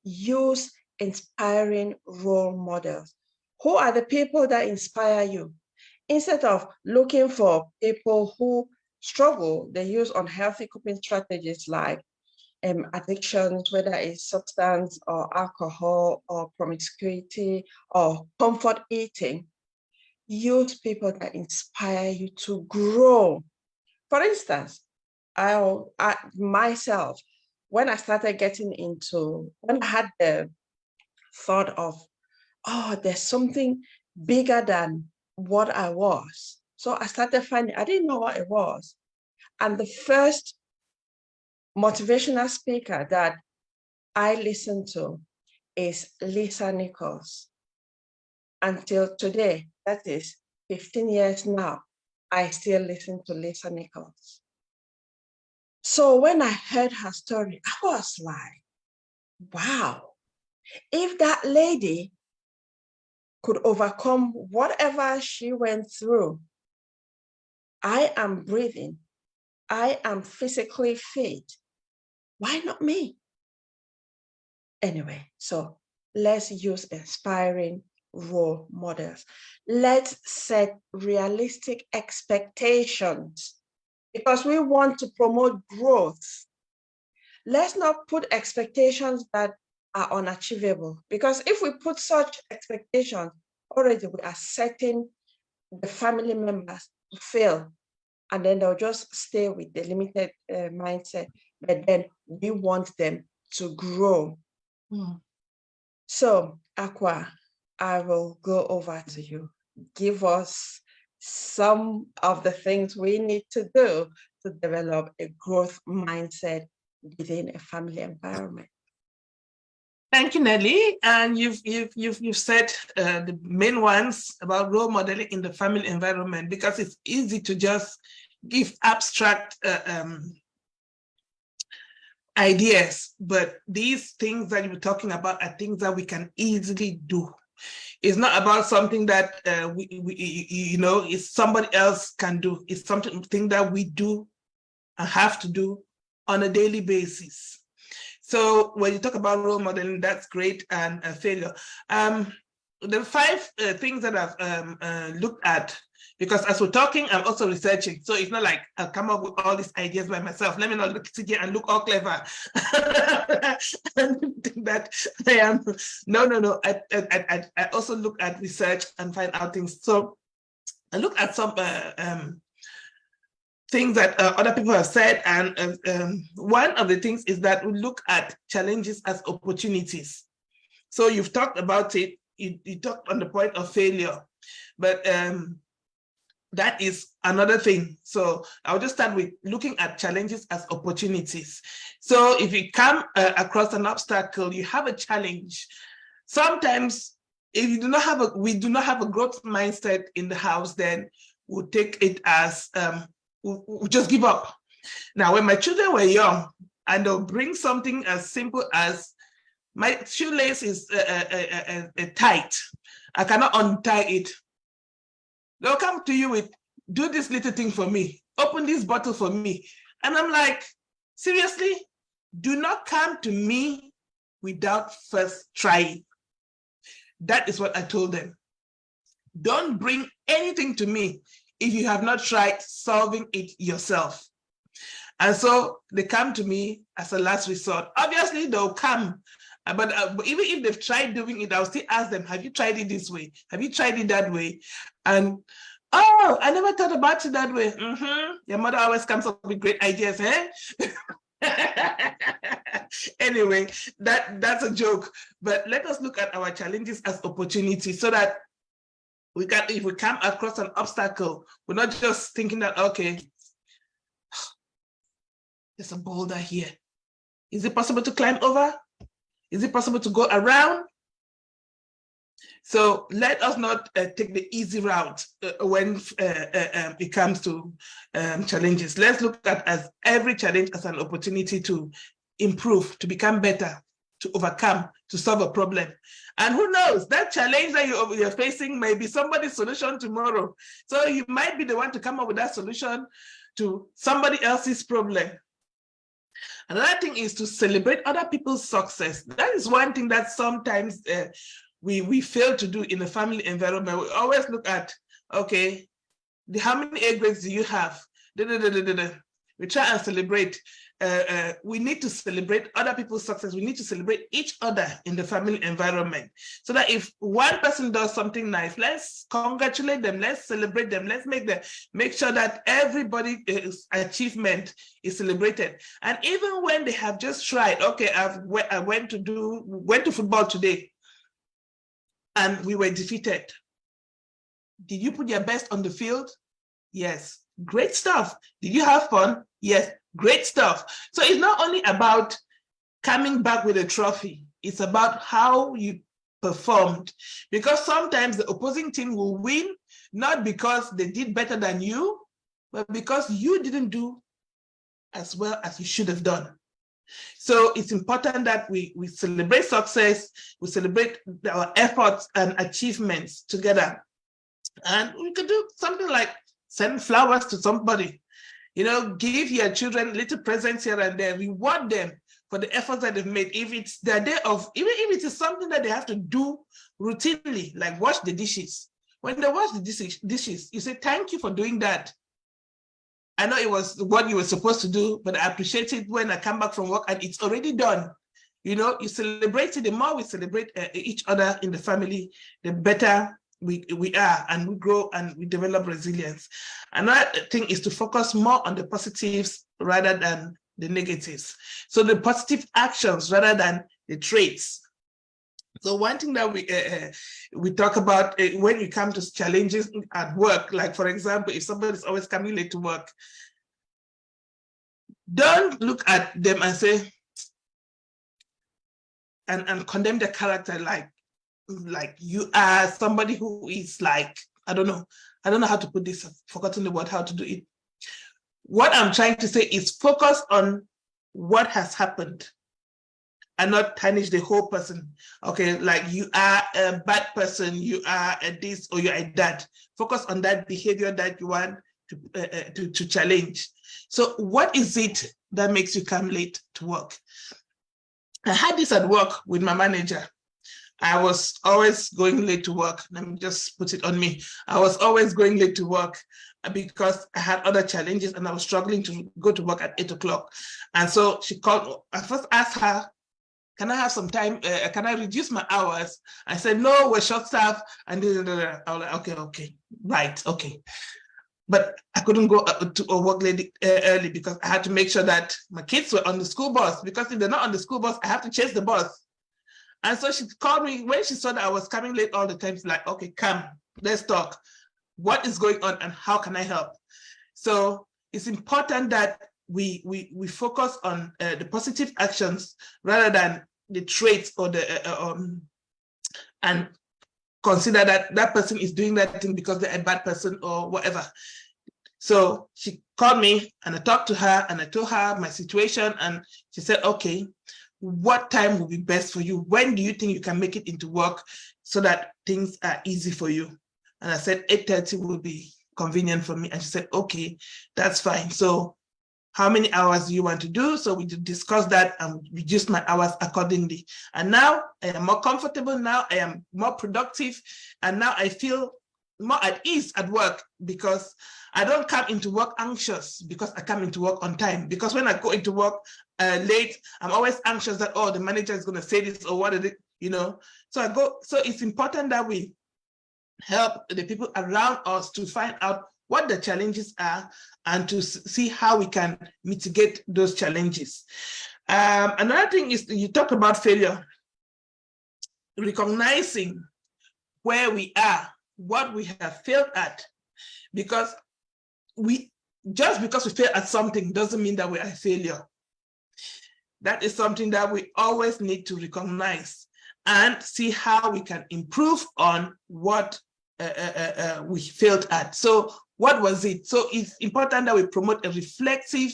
Use inspiring role models. Who are the people that inspire you? Instead of looking for people who struggle, they use unhealthy coping strategies like addictions, whether it's substance or alcohol or promiscuity or comfort eating. Use people that inspire you to grow. For instance, I myself, when I started getting into, when I had the thought of, oh, there's something bigger than what I was. So I started finding, I didn't know what it was. And the first motivational speaker that I listened to is Lisa Nichols. Until today, that is 15 years now, I still listen to Lisa Nichols. So when I heard her story, I was like, wow, if that lady could overcome whatever she went through, I am breathing, I am physically fit, why not me? Anyway, so let's use inspiring role models. Let's set realistic expectations. because we want to promote growth. Let's not put expectations that are unachievable, because if we put such expectations, already we are setting the family members to fail, and then they'll just stay with the limited mindset, but then we want them to grow. So, Aqua, I will go over to you. Give us some of the things we need to do to develop a growth mindset within a family environment. Thank you, Nelly. And you've said the main ones about role modeling in the family environment, because it's easy to just give abstract ideas, but these things that you're talking about are things that we can easily do. It's not about something that it's somebody else can do. It's something that we do and have to do on a daily basis. So when you talk about role modeling, that's great, and failure. The 5 things that I've looked at, because as we're talking, I'm also researching. So it's not like I'll come up with all these ideas by myself. Let me not sit here and look all clever. And think that I am. No. I also look at research and find out things. So I look at some things that other people have said, and one of the things is that we look at challenges as opportunities. So you've talked about it, you talked on the point of failure, but that is another thing. So I'll just start with looking at challenges as opportunities. So if you come across an obstacle, you have a challenge. Sometimes if we do not have a growth mindset in the house, then we'll take it as we'll just give up. Now, when my children were young, and they'll bring something as simple as my shoelace is tight, I cannot untie it. They'll come to you with, do this little thing for me, open this bottle for me. And I'm like, seriously? Do not come to me without first trying. That is what I told them. Don't bring anything to me if you have not tried solving it yourself. And so they come to me as a last resort. Obviously, they'll come, but even if they've tried doing it, I'll still ask them, have you tried it this way? Have you tried it that way? And, oh, I never thought about it that way. Your mother always comes up with great ideas, eh? Anyway, that's a joke. But let us look at our challenges as opportunities, so that if we come across an obstacle, we're not just thinking that, okay, there's a boulder here. Is it possible to climb over? Is it possible to go around? So let us not take the easy route when it comes to challenges. Let's look at every challenge as an opportunity to improve, to become better, to overcome, to solve a problem. And who knows, that challenge that you're facing may be somebody's solution tomorrow. So you might be the one to come up with that solution to somebody else's problem. Another thing is to celebrate other people's success. That is one thing that sometimes we fail to do in a family environment. We always look at, okay, how many A grades do you have? We try and celebrate. We need to celebrate other people's success. We need to celebrate each other in the family environment, so that if one person does something nice, let's congratulate them, let's celebrate them, let's make sure that everybody's achievement is celebrated. And even when they have just tried, okay, I went to football today and we were defeated. Did you put your best on the field? Yes. Great stuff. Did you have fun? Yes. Great stuff. So it's not only about coming back with a trophy, it's about how you performed. Because sometimes the opposing team will win, not because they did better than you, but because you didn't do as well as you should have done. So it's important that we celebrate success, we celebrate our efforts and achievements together. And we could do something like send flowers to somebody, give your children little presents here and there, reward them for the efforts that they've made. If it's their day of, even if it is something that they have to do routinely, like wash the dishes. When they wash the dishes, you say, thank you for doing that. I know it was what you were supposed to do, but I appreciate it when I come back from work and it's already done. You know, you celebrate it. The more we celebrate each other in the family, the better we are, and we grow and we develop resilience. Another thing is to focus more on the positives rather than the negatives. So the positive actions rather than the traits. So one thing that we talk about when you come to challenges at work, like for example, if somebody's always coming late to work, don't look at them and say, and condemn their character like you are somebody who is like, I don't know how to put this, I've forgotten the word, how to do it. What I'm trying to say is focus on what has happened and not tarnish the whole person. Okay, like you are a bad person, you are a this or you are a that. Focus on that behavior that you want to challenge. So what is it that makes you come late to work? I had this at work with my manager. I was always going late to work. Let me just put it on me. I was always going late to work because I had other challenges and I was struggling to go to work at 8 o'clock. And so she called, I first asked her, can I have some time? Can I reduce my hours? I said, no, we're short staffed. And I was like, okay, right, okay. But I couldn't go to work early because I had to make sure that my kids were on the school bus, because if they're not on the school bus, I have to chase the bus. And so she called me when she saw that I was coming late all the time. She's like, okay, come, let's talk. What is going on and how can I help? So it's important that we focus on the positive actions rather than the traits or the and consider that that person is doing that thing because they're a bad person or whatever. So she called me and I talked to her and I told her my situation, and she said, okay, what time will be best for you? When do you think you can make it into work so that things are easy for you? And I said 8:30 will be convenient for me. And she said, okay, that's fine. So how many hours do you want to do? So we discussed that and reduced my hours accordingly. And now I am more comfortable. Now I am more productive. And now I feel more at ease at work because I don't come into work anxious, because I come into work on time. Because when I go into work late, I'm always anxious that, oh, the manager is going to say this or what is it, you know? So it's important that we help the people around us to find out what the challenges are and to see how we can mitigate those challenges. Another thing is, you talk about failure, recognizing where we are, what we have failed at, because just because we fail at something doesn't mean that we are a failure. That is something that we always need to recognize and see how we can improve on what we failed at. So what was it? So it's important that we promote a reflective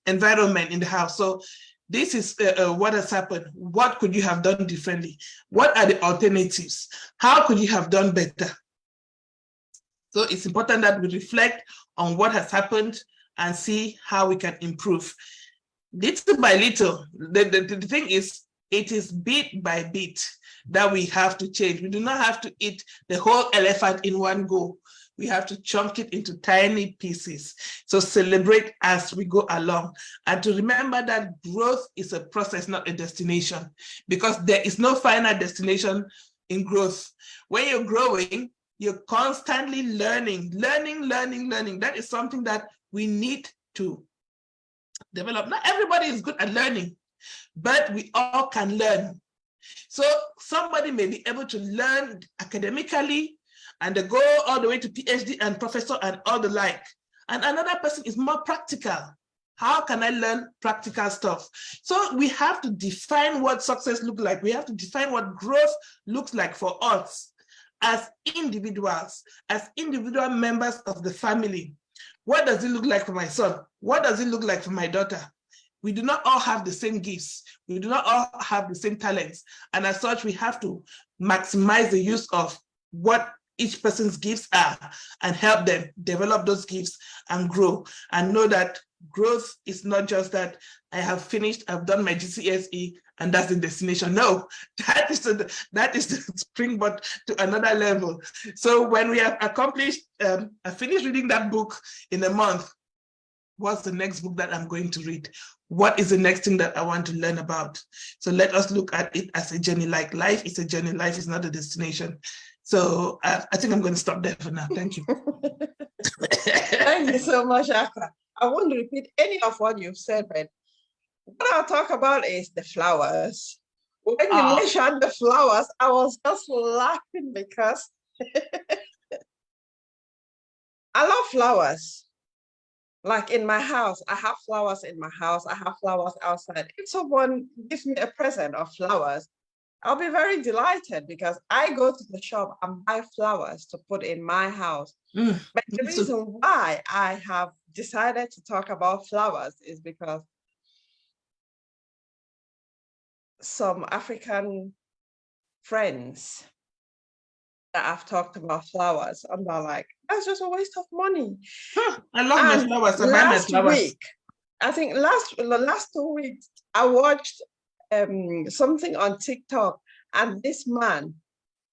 environment in the house. So this is what has happened. What could you have done differently? What are the alternatives? How could you have done better? So it's important that we reflect on what has happened and see how we can improve. Little by little, the thing is, it is bit by bit that we have to change. We do not have to eat the whole elephant in one go. We have to chunk it into tiny pieces. So celebrate as we go along. And to remember that growth is a process, not a destination, because there is no final destination in growth. When you're growing, you're constantly learning. That is something that we need to develop. Not everybody is good at learning, but we all can learn. So somebody may be able to learn academically and they go all the way to PhD and professor and all the like. And another person is more practical. How can I learn practical stuff? So we have to define what success looks like. We have to define what growth looks like for us as individuals, as individual members of the family. What does it look like for my son? What does it look like for my daughter? We do not all have the same gifts. We do not all have the same talents. And as such, we have to maximize the use of what each person's gifts are and help them develop those gifts and grow and know that growth is not just that I have finished, I've done my GCSE, and that's the destination. No, that is the springboard to another level. So when we have accomplished, I finished reading that book in a month, what's the next book that I'm going to read? What is the next thing that I want to learn about? So let us look at it as a journey. Like life is a journey, life is not a destination. So I think I'm going to stop there for now. Thank you. Thank you so much, Aka. I won't repeat any of what you've said, but what I'll talk about is the flowers. When you mentioned the flowers, I was just laughing because I love flowers. Like in my house, I have flowers in my house. I have flowers outside. If someone gives me a present of flowers, I'll be very delighted because I go to the shop and buy flowers to put in my house. But the reason why I have decided to talk about flowers is because some African friends that I've talked about flowers, and they're like, that's just a waste of money. I love my flowers. I buy my flowers. Week, I think the last 2 weeks, I watched something on TikTok, and this man,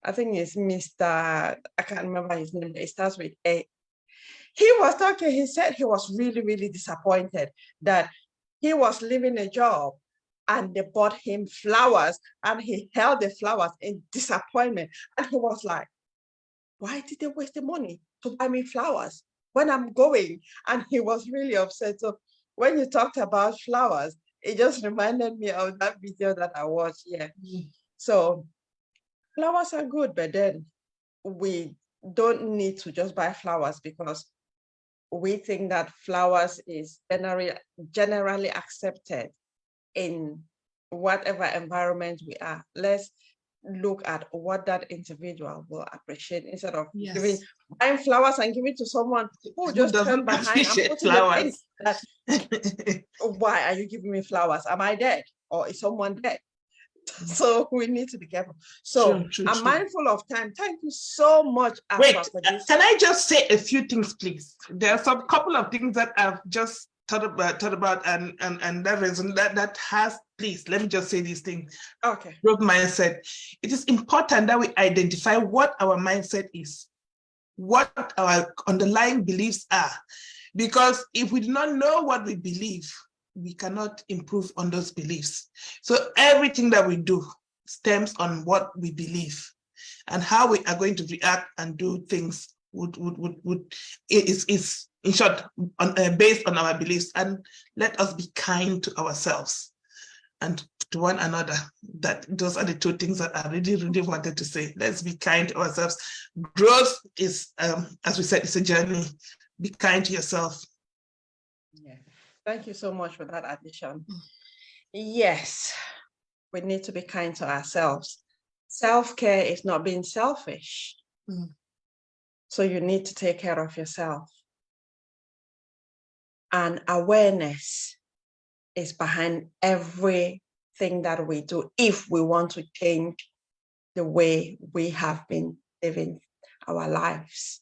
I think it's Mr. I can't remember his name, it starts with A. He was talking, he said he was really, really disappointed that he was leaving a job and they bought him flowers and he held the flowers in disappointment. And he was like, why did they waste the money to buy me flowers when I'm going? And he was really upset. So when you talked about flowers, it just reminded me of that video that I watched. Yeah. So flowers are good, but then we don't need to just buy flowers because we think that flowers is generally accepted in whatever environment we are. Let's look at what that individual will appreciate instead of buying flowers and giving to someone who just turned behind and put flowers. Why are you giving me flowers? Am I dead? Or is someone dead? So we need to be careful. So I'm mindful of time. Thank you so much. Wait, can I just say a few things, please? There are some couple of things that I've just thought about and that reason that has, please, let me just say these things. Okay. Growth mindset. It is important that we identify what our mindset is, what our underlying beliefs are. Because if we do not know what we believe, we cannot improve on those beliefs. So everything that we do stems on what we believe, and how we are going to react and do things is in short based on our beliefs. And let us be kind to ourselves and to one another. Those are the two things that I really wanted to say. Let's be kind to ourselves. Growth is, as we said, it's a journey. Be kind to yourself. Yeah. Thank you so much for that addition. Yes, we need to be kind to ourselves. Self-care is not being selfish. So you need to take care of yourself. And awareness is behind everything that we do if we want to change the way we have been living our lives.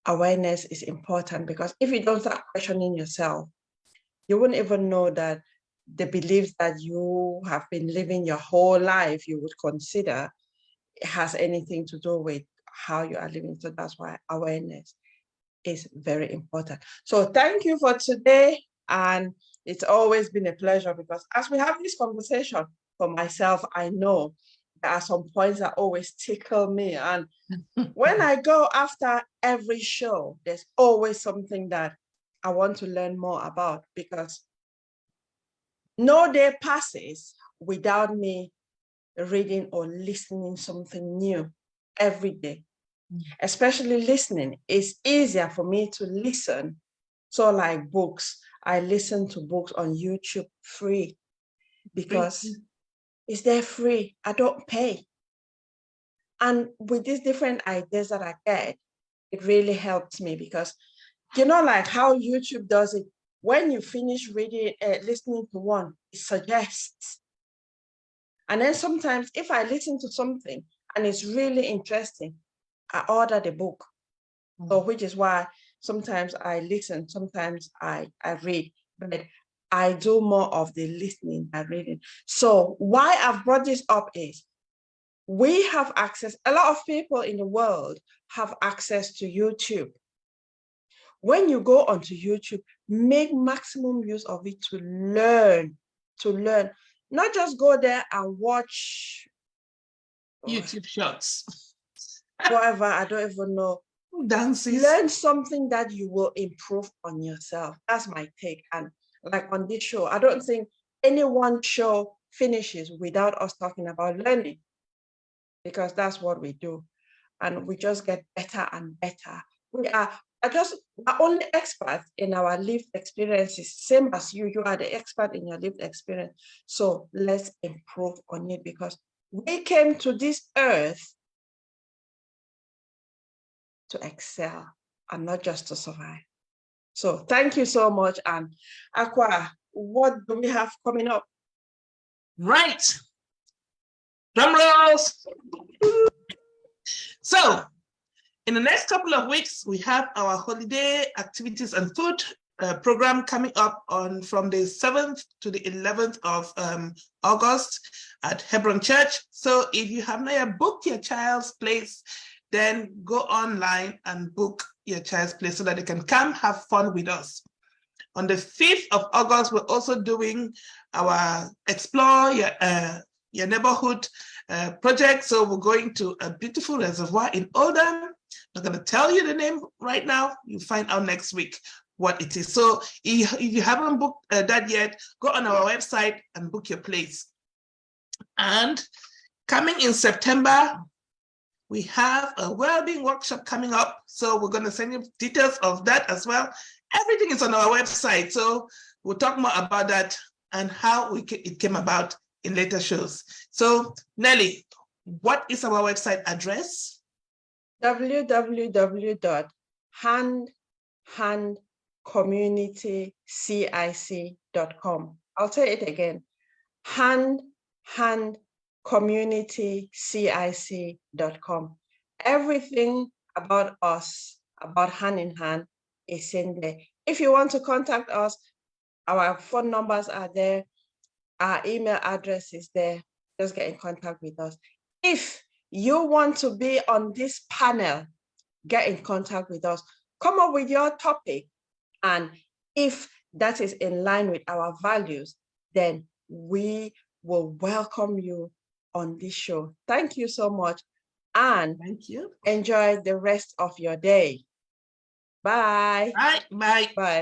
Awareness is important because if you don't start questioning yourself, you wouldn't even know that the beliefs that you have been living your whole life you would consider has anything to do with how you are living. So that's why awareness is very important. So thank you for today. And it's always been a pleasure because as we have this conversation, for myself, I know there are some points that always tickle me. And when I go after every show, there's always something that I want to learn more about, because no day passes without me reading or listening something new every day. Especially listening. It's easier for me to listen. So like books, I listen to books on YouTube free because it's there free. I don't pay. And with these different ideas that I get, it really helps me because, you know, like how YouTube does it, when you finish reading, listening to one, it suggests. And then sometimes if I listen to something and it's really interesting, I order the book. So which is why Sometimes I listen, sometimes I read, but I do more of the listening than reading. So why I've brought this up is we have access, a lot of people in the world have access to YouTube. When you go onto YouTube, make maximum use of it to learn, not just go there and watch YouTube shorts. whatever, I don't even know. Dances. Learn something that you will improve on yourself. That's my take. And like on this show, I don't think any one show finishes without us talking about learning, because that's what we do. And we just get better and better. We are only experts in our lived experiences, same as you. You are the expert in your lived experience. So let's improve on it, because we came to this earth to excel and not just to survive. So thank you so much. And Aqua, what do we have coming up? Right. Drum rolls. So in the next couple of weeks, we have our holiday activities and food program coming up from the 7th to the 11th of August at Hebron Church. So if you have not yet booked your child's place, then go online and book your child's place so that they can come have fun with us. On the 5th of August, we're also doing our Explore Your Neighborhood project. So we're going to a beautiful reservoir in Oldham. I'm not going to tell you the name right now. You'll find out next week what it is. So if you haven't booked that yet, go on our website and book your place. And coming in September, we have a wellbeing workshop coming up. So we're going to send you details of that as well. Everything is on our website. So we'll talk more about that and how it came about in later shows. So Nelly, what is our website address? www.handhandcommunitycic.com. I'll say it again. handhandcommunitycic.com. Everything about us, about Hand in Hand, is in there. If you want to contact us, our phone numbers are there. Our email address is there. Just get in contact with us. If you want to be on this panel, get in contact with us. Come up with your topic. And if that is in line with our values, then we will welcome you on this show. Thank you so much. And thank you. Enjoy the rest of your day. Bye. Bye. Bye. Bye.